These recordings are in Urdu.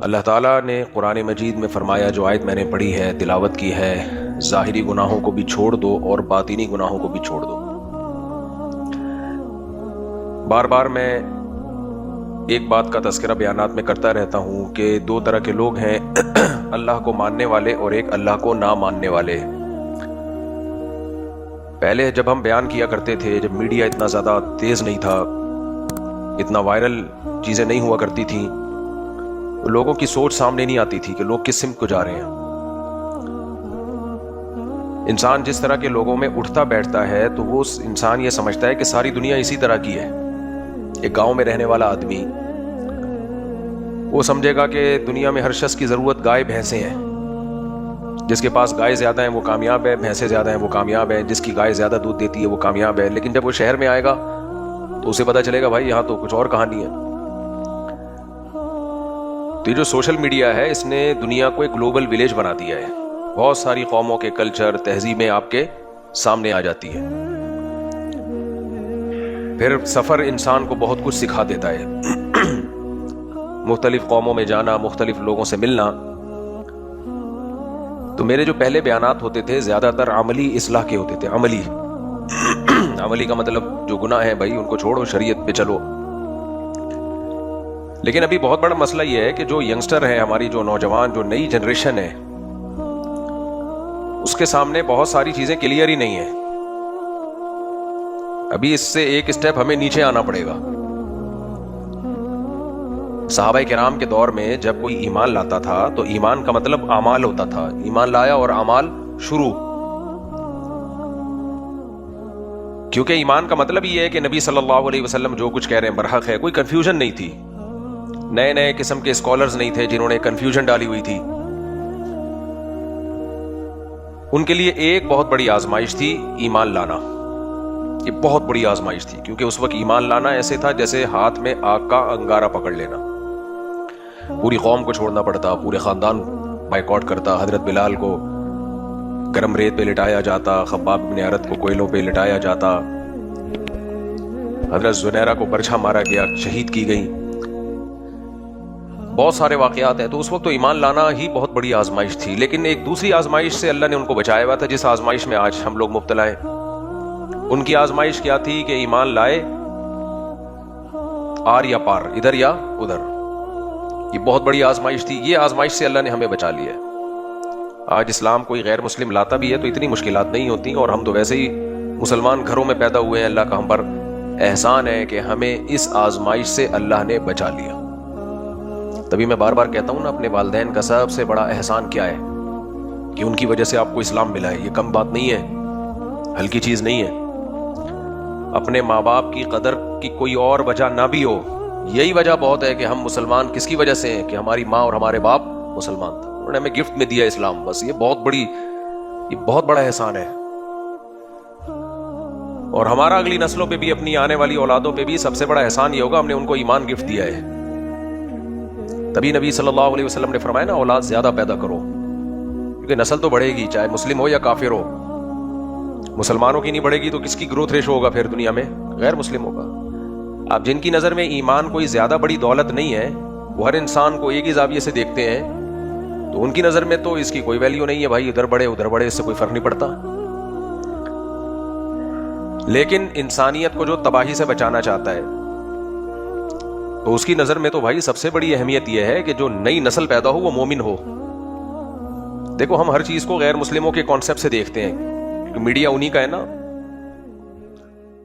اللہ تعالیٰ نے قرآن مجید میں فرمایا، جو آیت میں نے پڑھی ہے، تلاوت کی ہے، ظاہری گناہوں کو بھی چھوڑ دو اور باطنی گناہوں کو بھی چھوڑ دو۔ بار بار میں ایک بات کا تذکرہ بیانات میں کرتا رہتا ہوں کہ دو طرح کے لوگ ہیں، اللہ کو ماننے والے اور ایک اللہ کو نہ ماننے والے۔ پہلے جب ہم بیان کیا کرتے تھے، جب میڈیا اتنا زیادہ تیز نہیں تھا، اتنا وائرل چیزیں نہیں ہوا کرتی تھیں، لوگوں کی سوچ سامنے نہیں آتی تھی کہ لوگ کس سمت کو جا رہے ہیں۔ انسان جس طرح کے لوگوں میں اٹھتا بیٹھتا ہے تو وہ انسان یہ سمجھتا ہے کہ ساری دنیا اسی طرح کی ہے۔ ایک گاؤں میں رہنے والا آدمی وہ سمجھے گا کہ دنیا میں ہر شخص کی ضرورت گائے بھینسیں ہیں، جس کے پاس گائے زیادہ ہیں وہ کامیاب ہے، بھینسیں زیادہ ہیں وہ کامیاب ہے، جس کی گائے زیادہ دودھ دیتی ہے وہ کامیاب ہے۔ لیکن جب وہ شہر میں آئے گا تو اسے پتہ چلے گا بھائی یہاں تو کچھ اور کہانی ہے۔ تو یہ جو سوشل میڈیا ہے، اس نے دنیا کو ایک گلوبل ولیج بنا دیا ہے۔ بہت ساری قوموں کے کلچر، تہذیبیں آپ کے سامنے آ جاتی ہیں۔ پھر سفر انسان کو بہت کچھ سکھا دیتا ہے، مختلف قوموں میں جانا، مختلف لوگوں سے ملنا۔ تو میرے جو پہلے بیانات ہوتے تھے زیادہ تر عملی اصلاح کے ہوتے تھے، عملی عملی کا مطلب جو گناہ ہے بھائی ان کو چھوڑو، شریعت پہ چلو۔ لیکن ابھی بہت بڑا مسئلہ یہ ہے کہ جو ینگسٹر ہے، ہماری جو نوجوان، جو نئی جنریشن ہے، اس کے سامنے بہت ساری چیزیں کلیئر ہی نہیں ہیں۔ ابھی اس سے ایک سٹیپ ہمیں نیچے آنا پڑے گا۔ صحابہ کرام کے دور میں جب کوئی ایمان لاتا تھا تو ایمان کا مطلب اعمال ہوتا تھا، ایمان لایا اور اعمال شروع۔ کیونکہ ایمان کا مطلب یہ ہے کہ نبی صلی اللہ علیہ وسلم جو کچھ کہہ رہے ہیں برحق ہے، کوئی کنفیوژن نہیں تھی، نئے نئے قسم کے اسکالرز نہیں تھے جنہوں نے کنفیوژن ڈالی ہوئی تھی۔ ان کے لیے ایک بہت بڑی آزمائش تھی ایمان لانا، یہ بہت بڑی آزمائش تھی، کیونکہ اس وقت ایمان لانا ایسے تھا جیسے ہاتھ میں آگ کا انگارہ پکڑ لینا۔ پوری قوم کو چھوڑنا پڑتا، پورے خاندان بائیکاٹ کرتا، حضرت بلال کو گرم ریت پہ لٹایا جاتا، خباب بن ارت کو کوئلوں پہ لٹایا جاتا، حضرت زنیرہ کو برچھا مارا گیا، شہید کی گئی، بہت سارے واقعات ہیں۔ تو اس وقت تو ایمان لانا ہی بہت بڑی آزمائش تھی۔ لیکن ایک دوسری آزمائش سے اللہ نے ان کو بچایا ہوا تھا، جس آزمائش میں آج ہم لوگ مبتلا ہیں۔ ان کی آزمائش کیا تھی کہ ایمان لائے آر یا پار، ادھر یا ادھر، یہ بہت بڑی آزمائش تھی۔ یہ آزمائش سے اللہ نے ہمیں بچا لیا ہے۔ آج اسلام کوئی غیر مسلم لاتا بھی ہے تو اتنی مشکلات نہیں ہوتی، اور ہم تو ویسے ہی مسلمان گھروں میں پیدا ہوئے ہیں۔ اللہ کا ہم پر احسان ہے کہ ہمیں اس آزمائش سے اللہ نے بچا لیا۔ تبھی میں بار بار کہتا ہوں نا، اپنے والدین کا سب سے بڑا احسان کیا ہے کہ ان کی وجہ سے آپ کو اسلام ملا ہے۔ یہ کم بات نہیں ہے، ہلکی چیز نہیں ہے۔ اپنے ماں باپ کی قدر کی کوئی اور وجہ نہ بھی ہو، یہی وجہ بہت ہے کہ ہم مسلمان کس کی وجہ سے ہیں، کہ ہماری ماں اور ہمارے باپ مسلمان تھے، انہوں نے ہمیں گفٹ میں دیا اسلام۔ بس یہ بہت بڑا احسان ہے۔ اور ہمارا اگلی نسلوں پہ بھی، اپنی آنے والی اولادوں پہ بھی سب سے بڑا احسان یہ ہوگا ہم نے ان کو ایمان گفٹ دیا ہے۔ تبھی نبی صلی اللہ علیہ وسلم نے فرمایا نا، اولاد زیادہ پیدا کرو، کیونکہ نسل تو بڑھے گی، چاہے مسلم ہو یا کافر ہو۔ مسلمانوں کی نہیں بڑھے گی تو کس کی گروتھ ریشو ہوگا پھر دنیا میں؟ غیر مسلم ہوگا۔ اب جن کی نظر میں ایمان کوئی زیادہ بڑی دولت نہیں ہے، وہ ہر انسان کو ایک ہی زاویے سے دیکھتے ہیں، تو ان کی نظر میں تو اس کی کوئی ویلیو نہیں ہے، بھائی ادھر بڑھے ادھر بڑھے، اس سے کوئی فرق نہیں پڑتا۔ لیکن انسانیت کو جو تباہی سے بچانا چاہتا ہے تو اس کی نظر میں تو بھائی سب سے بڑی اہمیت یہ ہے کہ جو نئی نسل پیدا ہو وہ مومن ہو۔ دیکھو ہم ہر چیز کو غیر مسلموں کے کانسیپٹ سے دیکھتے ہیں، کیونکہ میڈیا انہی کا ہے نا،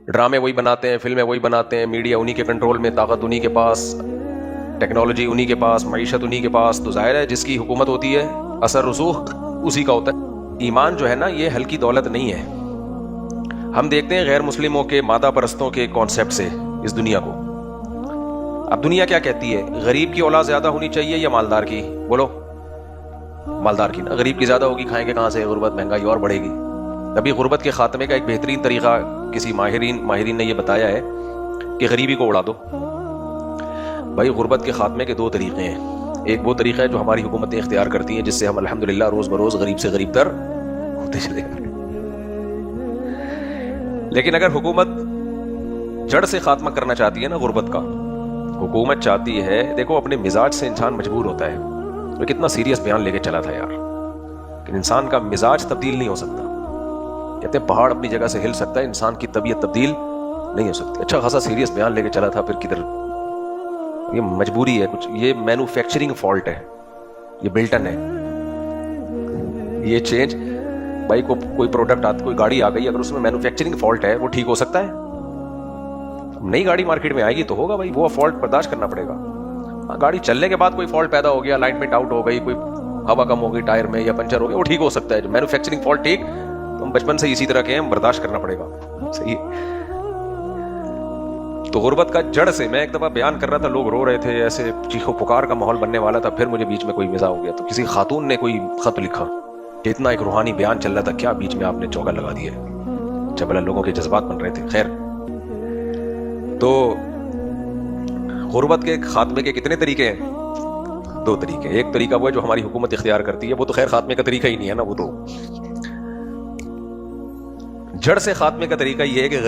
ڈرامے وہی بناتے ہیں، فلمیں وہی بناتے ہیں، میڈیا انہی کے کنٹرول میں، طاقت انہی کے پاس، ٹیکنالوجی انہی کے پاس، معیشت انہی کے پاس، تو ظاہر ہے جس کی حکومت ہوتی ہے اثر رسوخ اسی کا ہوتا ہے۔ ایمان جو ہے نا، یہ ہلکی دولت نہیں ہے۔ ہم دیکھتے ہیں غیر مسلموں کے، مادہ پرستوں کے کانسیپٹ سے اس دنیا کو۔ اب دنیا کیا کہتی ہے؟ غریب کی اولاد زیادہ ہونی چاہیے یا مالدار کی؟ بولو، مالدار کی نا، غریب کی زیادہ ہوگی، کھائیں گے کہاں سے؟ غربت، مہنگائی اور بڑھے گی۔ ابھی غربت کے خاتمے کا ایک بہترین طریقہ کسی ماہرین نے یہ بتایا ہے کہ غریبی کو اڑا دو۔ بھائی غربت کے خاتمے کے دو طریقے ہیں۔ ایک وہ طریقہ ہے جو ہماری حکومتیں اختیار کرتی ہیں، جس سے ہم الحمدللہ روز بروز غریب سے غریب تر ہوتے چلے گئے۔ لیکن اگر حکومت جڑ سے خاتمہ کرنا چاہتی ہے نا غربت کا، حکومت چاہتی ہے, دیکھو اپنے مزاج سے انسان مجبور ہوتا ہے. وہ کتنا سیریس بیان لے کے چلا تھا یار, کہ انسان کا مزاج تبدیل نہیں ہو سکتا. کہتے ہیں پہاڑ اپنی جگہ سے ہل سکتا ہے, انسان کی طبیعت تبدیل نہیں ہو سکتی. اچھا خاصا سیریس بیان لے کے چلا تھا, پھر کدھر یہ مجبوری ہے کچھ, یہ مینوفیکچرنگ فالٹ ہے, یہ بلٹن ہے, یہ چینج بھائی کو کوئی پروڈکٹ آتا, کوئی گاڑی آ گئی, اگر اس میں مینوفیکچرنگ فالٹ ہے وہ ٹھیک ہو سکتا ہے؟ نئی گاڑی مارکیٹ میں آئے گی تو ہوگا بھائی, وہ فالٹ برداشت کرنا پڑے گا. گاڑی چلنے کے بعد کوئی فالٹ پیدا ہو گیا, الائنمنٹ آؤٹ ہو گئی, کوئی ہوا کم ہو گئی ٹائر میں یا پنچر ہو گیا, وہ ٹھیک ہو سکتا ہے. جو مینوفیکچرنگ فالٹ ٹھیک, تو ہم بچپن سے اسی طرح کے ہیں, برداشت کرنا پڑے گا. صحیح. تو غربت کا جڑ سے میں ایک دفعہ بیان کر رہا تھا, لوگ رو رہے تھے, ایسے چیخو پکار کا ماحول بننے والا تھا. پھر مجھے بیچ میں کوئی مزاح ہو گیا, تو کسی خاتون نے کوئی خط لکھا کہ اتنا ایک روحانی بیان چل رہا تھا, کیا بیچ میں آپ نے چوکا لگا دیا ہے. جب لوگوں کے جذبات بن رہے تھے. خیر, تو غربت کے خاتمے کے کتنے طریقے ہیں؟ 2 طریقے. ایک طریقہ وہ ہے جو ہماری حکومت اختیار کرتی ہے, وہ تو خیر خاتمے کا طریقہ ہی نہیں ہے نا, وہ تو جڑ سے خاتمے کا طریقہ یہ ہے کہ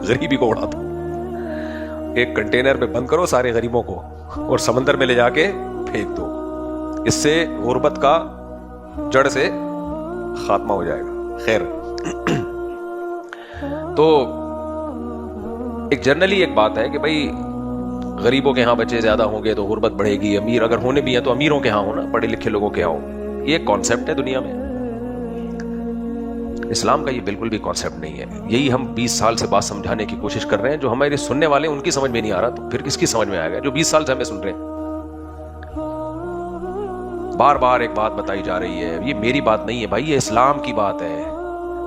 غریبی کو اڑا دو, ایک کنٹینر میں بند کرو سارے غریبوں کو اور سمندر میں لے جا کے پھینک دو. اس سے غربت کا جڑ سے خاتمہ ہو جائے گا. خیر, تو ایک جنرلی ایک بات ہے کہ بھائی غریبوں کے ہاں بچے زیادہ ہوں گے تو غربت بڑھے گی, امیر اگر ہونے بھی ہیں تو امیروں کے ہاں ہو نا, پڑھے لکھے لوگوں کے ہاں ہو. یہ ایک کانسیپٹ ہے دنیا میں, اسلام کا یہ بالکل بھی کانسیپٹ نہیں ہے. یہی ہم 20 سال سے بات سمجھانے کی کوشش کر رہے ہیں, جو ہمارے سننے والے ہیں ان کی سمجھ میں نہیں آ رہا, تو پھر کس کی سمجھ میں آئے گا جو 20 سال سے ہمیں سن رہے ہیں. بار بار ایک بات بتائی جا رہی ہے, یہ میری بات نہیں ہے بھائی, یہ اسلام کی بات ہے.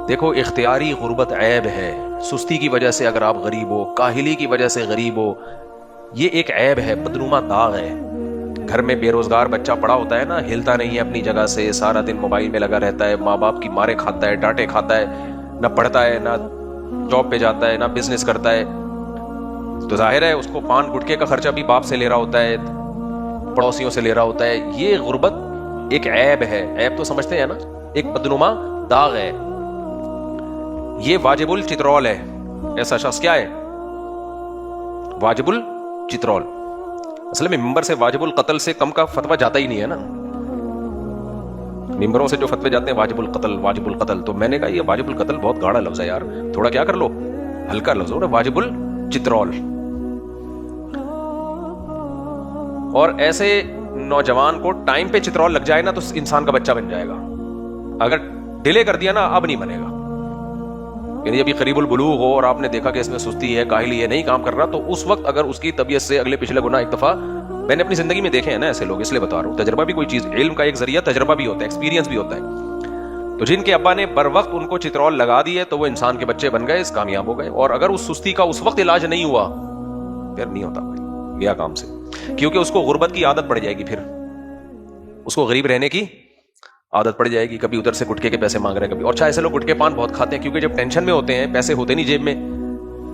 دیکھو اختیاری غربت عیب ہے, سستی کی وجہ سے اگر آپ غریب ہو, کاہلی کی وجہ سے غریب ہو, یہ ایک عیب ہے, بدنما داغ ہے. گھر میں بے روزگار بچہ پڑا ہوتا ہے نا, ہلتا نہیں ہے اپنی جگہ سے, سارا دن موبائل میں لگا رہتا ہے, ماں باپ کی مارے کھاتا ہے, ڈانٹے کھاتا ہے, نہ پڑھتا ہے, نہ جاب پہ جاتا ہے, نہ بزنس کرتا ہے, تو ظاہر ہے اس کو پان گٹکے کا خرچہ بھی باپ سے لے رہا ہوتا ہے, پڑوسیوں سے لے رہا ہوتا ہے. یہ غربت ایک عیب ہے, عیب تو سمجھتے ہیں نا, ایک بدنما داغ ہے. یہ واجب الچترول ہے. ایسا شخص کیا ہے؟ واجب الچترول. اصل میں ممبر سے واجب القتل سے کم کا فتویٰ جاتا ہی نہیں ہے نا, ممبروں سے جو فتوے جاتے ہیں واجب القتل واجب القتل, تو میں نے کہا یہ واجب القتل بہت گاڑا لفظ ہے یار, تھوڑا کیا کر لو, ہلکا لفظ ہو. واجب الچترول. اور ایسے نوجوان کو ٹائم پہ چترول لگ جائے نا تو انسان کا بچہ بن جائے گا, اگر ڈیلے کر دیا نا اب نہیں بنے گا. یعنی ابھی قریب البلوغ ہو اور آپ نے دیکھا کہ اس میں سستی ہے, کاہلی ہے, نہیں کام کر رہا, تو اس وقت اگر اس کی طبیعت سے اگلے پچھلے گنا ایک دفعہ, میں نے اپنی زندگی میں دیکھے ہیں نا ایسے لوگ, اس لیے بتا رہا ہوں. تجربہ بھی کوئی چیز, علم کا ایک ذریعہ تجربہ بھی ہوتا ہے, ایکسپیرینس بھی ہوتا ہے. تو جن کے ابا نے بر وقت ان کو چترول لگا دیے تو وہ انسان کے بچے بن گئے, کامیاب ہو گئے. اور اگر اس سستی کا اس وقت علاج نہیں ہوا, پھر نہیں ہوتا بھائی, گیا کام سے, کیونکہ اس کو غربت کی عادت پڑ جائے گی, پھر اس کو غریب رہنے کی عادت پڑ جائے گی. کبھی ادھر سے گٹکے کے پیسے مانگ رہے ہیں کبھی, اور اچھا ایسے لوگ گٹکے پان بہت کھاتے ہیں کیونکہ جب ٹینشن میں ہوتے ہیں, پیسے ہوتے نہیں جیب میں,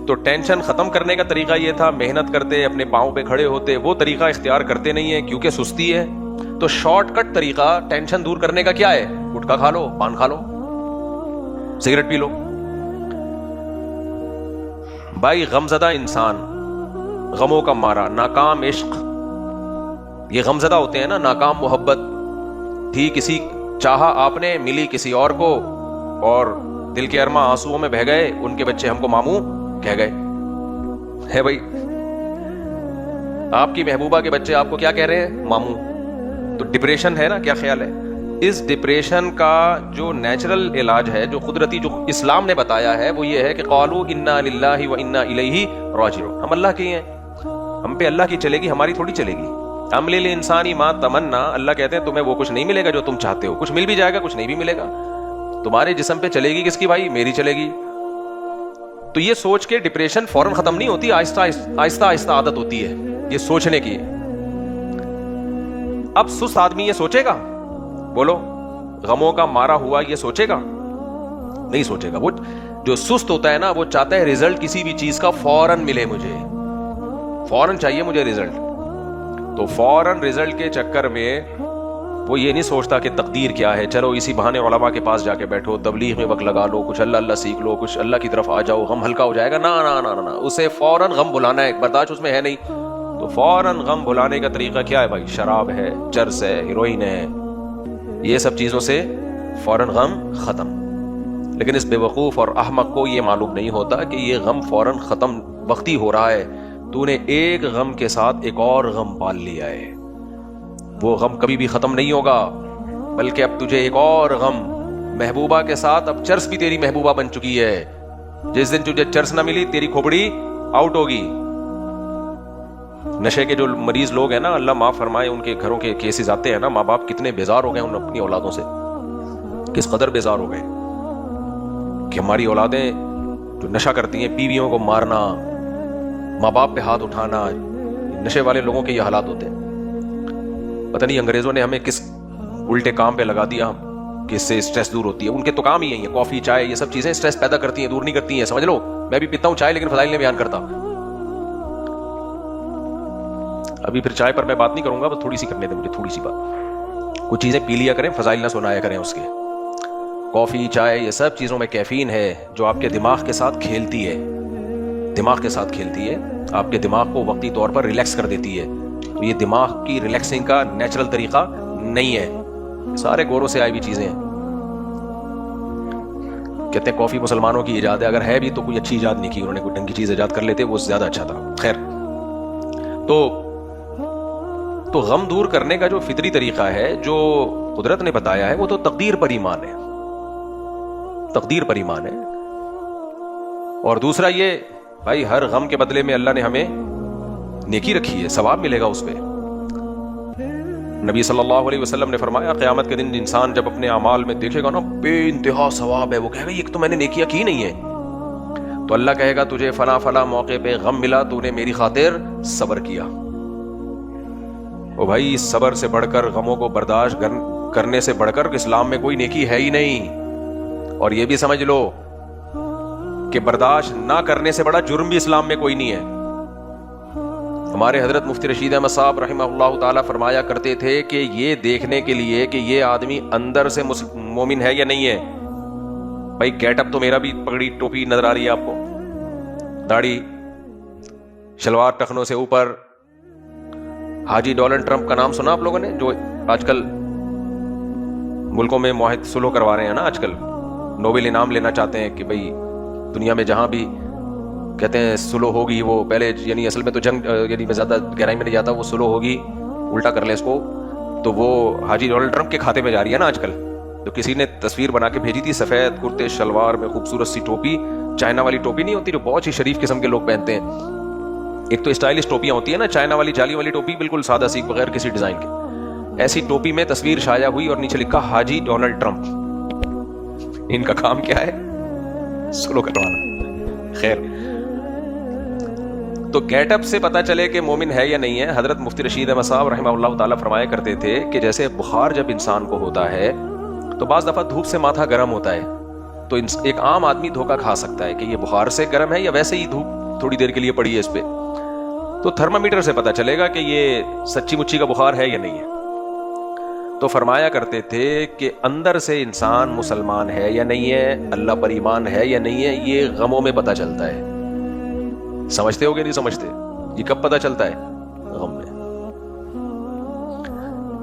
تو ٹینشن ختم کرنے کا طریقہ یہ تھا, محنت کرتے, اپنے پاؤں پہ کھڑے ہوتے. وہ طریقہ اختیار کرتے نہیں ہیں کیونکہ سستی ہے. تو شارٹ کٹ طریقہ ٹینشن دور کرنے کا کیا ہے؟ گٹکا کھا لو, پان کھا لو, سگریٹ پی لو. بھائی غمزدہ انسان, غموں کا مارا, ناکام عشق, یہ غمزدہ ہوتے ہیں نا, ناکام محبت تھی, کسی چاہا آپ نے, ملی کسی اور کو, اور دل کے ارماں آنسوؤں میں بہہ گئے, ان کے بچے ہم کو ماموں کہہ گئے. ہے بھائی, آپ کی محبوبہ کے بچے آپ کو کیا کہہ رہے ہیں؟ ماموں. تو ڈپریشن ہے نا, کیا خیال ہے؟ اس ڈپریشن کا جو نیچرل علاج ہے, جو قدرتی, جو اسلام نے بتایا ہے, وہ یہ ہے کہ قالوا انا للہ و انا الیہ راجعون. ہم اللہ کے ہیں, ہم پہ اللہ کی چلے گی, ہماری تھوڑی چلے گی. ام للانسان ما تمنا, اللہ کہتے ہیں تمہیں وہ کچھ نہیں ملے گا جو تم چاہتے ہو, کچھ مل بھی جائے گا, کچھ نہیں بھی ملے گا. تمہارے جسم پہ چلے گی کس کی بھائی؟ میری چلے گی. تو یہ سوچ کے ڈپریشن فوراً ختم نہیں ہوتی, آہستہ آہستہ آہستہ عادت ہوتی ہے یہ سوچنے کی. اب سست آدمی یہ سوچے گا؟ بولو, غموں کا مارا ہوا یہ سوچے گا؟ نہیں سوچے گا. وہ جو سست ہوتا ہے نا, وہ چاہتا ہے ریزلٹ کسی بھی چیز کا فوراً ملے, مجھے فوراً چاہیے, مجھے ریزلٹ. تو فوراً ریزلٹ کے چکر میں وہ یہ نہیں سوچتا کہ تقدیر کیا ہے، چلو اسی بہانے علماء کے پاس جا کے بیٹھو، تبلیغ میں وقت لگا لو، کچھ اللہ اللہ سیکھ لو، کچھ اللہ کی طرف آ جاؤ، غم ہلکا ہو جائے گا. نا نا نا نا، اسے فوراً غم بلانا ہے، برداشت اس میں ہے نہیں. تو فوراً غم بلانے کا طریقہ کیا ہے بھائی؟ شراب ہے، چرس ہے، ہیروئن ہے، یہ سب چیزوں سے فوراً غم ختم. لیکن اس بے وقوف اور احمق کو یہ معلوم نہیں ہوتا کہ یہ غم فوراً ختم وقتی ہو رہا ہے. تو نے ایک غم کے ساتھ ایک اور غم پال لیا ہے، وہ غم کبھی بھی ختم نہیں ہوگا، بلکہ اب تجھے ایک اور غم، محبوبہ کے ساتھ اب چرس بھی تیری محبوبہ بن چکی ہے. جس دن تجھے چرس نہ ملی تیری کھوپڑی آؤٹ ہوگی. نشے کے جو مریض لوگ ہیں نا، اللہ معاف فرمائے، ان کے گھروں کے کیسز آتے ہیں نا، ماں باپ کتنے بیزار ہو گئے ان اپنی اولادوں سے، کس قدر بیزار ہو گئے کہ ہماری اولادیں جو نشہ کرتی ہیں، بیویوں کو مارنا، ماں باپ پہ ہاتھ اٹھانا، نشے والے لوگوں کے یہ حالات ہوتے ہیں. پتہ نہیں انگریزوں نے ہمیں کس الٹے کام پہ لگا دیا کہ اس سے اسٹریس دور ہوتی ہے. ان کے تو کام ہی یہی ہے، کافی چائے یہ سب چیزیں اسٹریس پیدا کرتی ہیں، دور نہیں کرتی ہیں. سمجھ لو میں بھی پیتا ہوں چائے، لیکن فضائل نہیں بیان کرتا. ابھی پھر چائے پر میں بات نہیں کروں گا، بس تھوڑی سی کرنے دیں مجھے، تھوڑی سی بات. کچھ چیزیں پی لیا کریں، فضائل نہ سنایا کریں اس کے. کافی چائے یہ سب چیزوں میں کیفین ہے جو آپ کے دماغ کے ساتھ کھیلتی ہے، دماغ کے ساتھ کھیلتی ہے، آپ کے دماغ کو وقتی طور پر ریلیکس کر دیتی ہے. تو یہ دماغ کی ریلیکسنگ کا نیچرل طریقہ نہیں ہے، سارے گوروں سے آئی ہوئی چیزیں ہیں. کہتے ہیں کافی مسلمانوں کی ایجاد ہے، اگر ہے بھی تو کوئی اچھی ایجاد نہیں کی انہوں نے، کوئی ڈھنگ کی چیز ایجاد کر لیتے وہ زیادہ اچھا تھا. خیر، تو غم دور کرنے کا جو فطری طریقہ ہے جو قدرت نے بتایا ہے، وہ تو تقدیر پر ایمان ہے، تقدیر پر ایمان ہے. اور دوسرا یہ بھائی، ہر غم کے بدلے میں اللہ نے ہمیں نیکی رکھی ہے، ثواب ملے گا اس پہ. نبی صلی اللہ علیہ وسلم نے فرمایا قیامت کے دن انسان جب اپنے اعمال میں دیکھے گا نا بے انتہا ثواب ہے، وہ کہے گا یہ تو میں نے نیکیاں کی نہیں ہے. تو اللہ کہے گا تجھے فلاں فلاں موقع پہ غم ملا، تو نے میری خاطر صبر کیا. او بھائی، صبر سے بڑھ کر، غموں کو برداشت کرنے سے بڑھ کر اسلام میں کوئی نیکی ہے ہی نہیں. اور یہ بھی سمجھ لو کہ برداشت نہ کرنے سے بڑا جرم بھی اسلام میں کوئی نہیں ہے. ہمارے حضرت مفتی رشید احمد صاحب رحمہ اللہ تعالیٰ فرمایا کرتے تھے کہ یہ دیکھنے کے لیے کہ یہ آدمی اندر سے مومن ہے یا نہیں ہے، بھائی گیٹ اپ تو میرا بھی پگڑی ٹوپی نظر آ رہی ہے آپ کو، داڑھی، شلوار ٹخنوں سے اوپر. حاجی ڈونلڈ ٹرمپ کا نام سنا آپ لوگوں نے، جو آج کل ملکوں میں معاہد صلح کروا رہے ہیں نا، آج کل نوبل انعام لینا چاہتے ہیں کہ بھئی دنیا میں جہاں بھی کہتے ہیں صلح ہوگی، وہ پہلے یعنی اصل میں تو جنگ، یعنی میں زیادہ گہرائی میں نہیں جاتا، وہ صلح ہوگی، الٹا کر لیں اس کو، تو وہ حاجی ڈونلڈ ٹرمپ کے کھاتے میں جا رہی ہے نا آج کل. تو کسی نے تصویر بنا کے بھیجی تھی، سفید کرتے شلوار میں خوبصورت سی ٹوپی، چائنا والی ٹوپی نہیں ہوتی جو بہت ہی شریف قسم کے لوگ پہنتے ہیں. ایک تو اسٹائلش ٹوپیاں ہوتی ہیں نا، چائنا والی جالی والی ٹوپی بالکل سادہ سی بغیر کسی ڈیزائن کے، ایسی ٹوپی میں تصویر شائع ہوئی اور نیچے لکھا حاجی ڈونلڈ ٹرمپ. ان کا کام کیا ہے؟ سلو کروانا. خیر، تو گیٹ اپ سے پتا چلے کہ مومن ہے یا نہیں ہے. حضرت مفتی رشید احمد صاحب رحمہ اللہ تعالیٰ فرمایا کرتے تھے کہ جیسے بخار جب انسان کو ہوتا ہے تو بعض دفعہ دھوپ سے ماتھا گرم ہوتا ہے، تو ایک عام آدمی دھوکہ کھا سکتا ہے کہ یہ بخار سے گرم ہے یا ویسے ہی دھوپ تھوڑی دیر کے لیے پڑی ہے اس پہ. تو تھرمامیٹر سے پتا چلے گا کہ یہ سچی مچی کا بخار ہے یا نہیں ہے. تو فرمایا کرتے تھے کہ اندر سے انسان مسلمان ہے یا نہیں ہے، اللہ پر ایمان ہے یا نہیں ہے، یہ غموں میں پتا چلتا ہے. سمجھتے ہو گے نہیں سمجھتے؟ یہ کب پتا چلتا ہے؟ غم میں.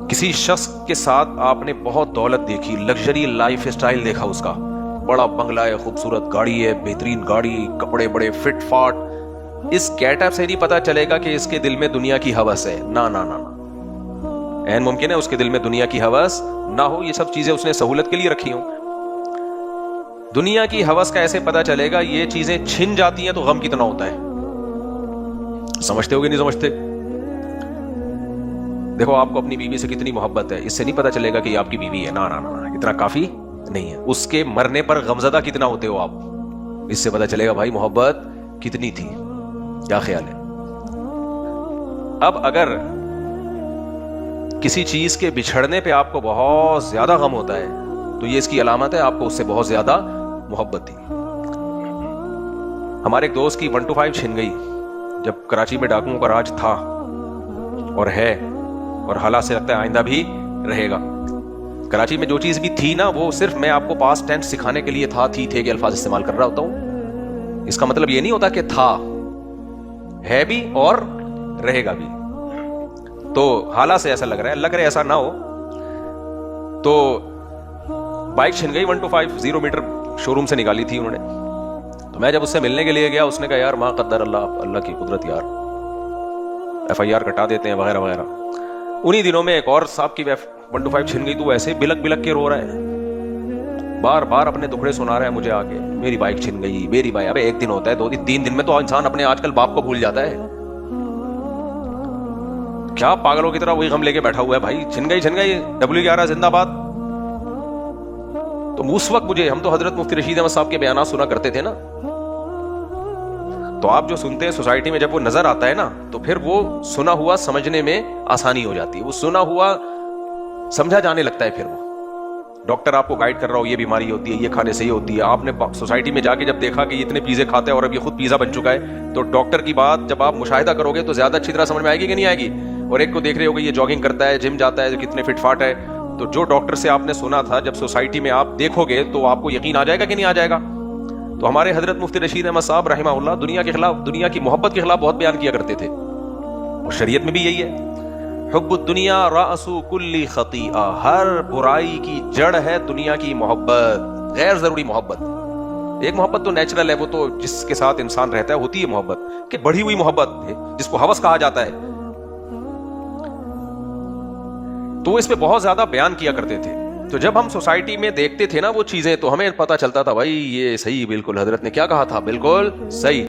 کسی شخص کے ساتھ آپ نے بہت دولت دیکھی، لگژری لائف اسٹائل دیکھا، اس کا بڑا بنگلہ ہے، خوبصورت گاڑی ہے، بہترین گاڑی، کپڑے بڑے فٹ فاٹ. اس گیٹ اپ سے نہیں پتا چلے گا کہ اس کے دل میں دنیا کی ہوس ہے. نہ نہ نہ، این ممکن ہے اس کے دل میں دنیا کی ہوس نہ ہو، یہ سب چیزیں اس نے سہولت کے لیے رکھی ہوں. دنیا کی ہوس کا ایسے پتا چلے گا، یہ چیزیں چھن جاتی ہیں تو غم کتنا ہوتا ہے. سمجھتے ہو گے نہیں سمجھتے؟ دیکھو آپ کو اپنی بیوی سے کتنی محبت ہے، اس سے نہیں پتا چلے گا کہ یہ آپ کی بیوی ہے. نہ نہ نہ، اتنا کافی نہیں ہے. اس کے مرنے پر غمزدہ کتنا ہوتے ہو آپ، اس سے پتا چلے گا بھائی محبت کتنی تھی. کیا خیال ہے؟ اب اگر کسی چیز کے بچھڑنے پہ آپ کو بہت زیادہ غم ہوتا ہے تو یہ اس کی علامت ہے آپ کو اس سے بہت زیادہ محبت تھی. ہمارے ایک دوست کی 125 چھن گئی جب کراچی میں ڈاکوؤں کا راج تھا اور ہے، اور حالات سے لگتا ہے آئندہ بھی رہے گا. کراچی میں جو چیز بھی تھی نا وہ صرف میں آپ کو پاسٹ ٹینس سکھانے کے لیے تھا تھے کے الفاظ استعمال کر رہا ہوتا ہوں. اس کا مطلب یہ نہیں ہوتا کہ تھا، ہے بھی اور رہے گا بھی. تو حالات سے ایسا لگ رہا ہے ایسا نہ ہو. تو بائک چھن گئی 125 0 میٹر شو روم سے نکالی تھی انہوں نے. تو میں جب اس سے ملنے کے لیے گیا، اس نے کہا یار ما قدر اللہ کی قدرت یار، FIR کٹا دیتے ہیں وغیرہ وغیرہ. انہی دنوں میں ایک اور صاحب کی 125 چھن گئی تو ایسے بلک بلک کے رو رہا ہے، بار بار اپنے دکھڑے سنا رہا ہے مجھے آ کے، میری بائک چھن گئی میری بائک. ابے ایک دن ہوتا ہے 2 دن 3 دن میں تو انسان اپنے آج کل باپ کو بھول جاتا ہے. کیا پاگلوں کی طرح وہی غم لے کے بیٹھا ہوا ہے بھائی، چھن گئی W11 زندہ باد. تو اس وقت ہم تو حضرت مفتی رشید احمد صاحب کے بیانات سنا کرتے تھے نا. تو آپ جو سنتے ہیں سوسائٹی میں جب وہ نظر آتا ہے نا تو پھر وہ سنا ہوا سمجھنے میں آسانی ہو جاتی ہے، وہ سنا ہوا سمجھا جانے لگتا ہے. پھر وہ ڈاکٹر آپ کو گائیڈ کر رہا ہو یہ بیماری ہوتی ہے، یہ کھانے سے یہ ہوتی ہے. آپ نے سوسائٹی میں جا کے جب دیکھا کہ یہ اتنے پیزے کھاتا ہے اور اب یہ خود پیزا بن چکا ہے، تو ڈاکٹر کی بات جب آپ مشاہدہ کرو گے تو زیادہ اچھی طرح سمجھ میں آئے گی کہ نہیں آئے گی. اور ایک کو دیکھ رہے ہو کہ یہ جاگنگ کرتا ہے، جم جاتا ہے، کتنے فٹ فاٹ ہے. تو جو ڈاکٹر سے آپ نے سنا تھا جب سوسائٹی میں آپ دیکھو گے تو آپ کو یقین آ جائے گا کہ نہیں آ جائے گا. تو ہمارے حضرت مفتی رشید احمد صاحب رحمہ اللہ دنیا کے خلاف، دنیا کی محبت کے خلاف بہت بیان کیا کرتے تھے. اور شریعت میں بھی یہی ہے، حب الدنیا رأس کل خطیئہ، ہر برائی کی جڑ ہے دنیا کی محبت، غیر ضروری محبت. ایک محبت تو نیچرل ہے، وہ تو جس کے ساتھ انسان رہتا ہے ہوتی ہے محبت، کہ بڑھی ہوئی محبت ہے جس کو ہوس کہا جاتا ہے. تو اس پہ بہت زیادہ بیان کیا کرتے تھے. تو جب ہم سوسائٹی میں دیکھتے تھے نا وہ چیزیں تو ہمیں پتہ چلتا تھا بھائی یہ صحیح، بالکل حضرت نے کیا کہا تھا بالکل صحیح.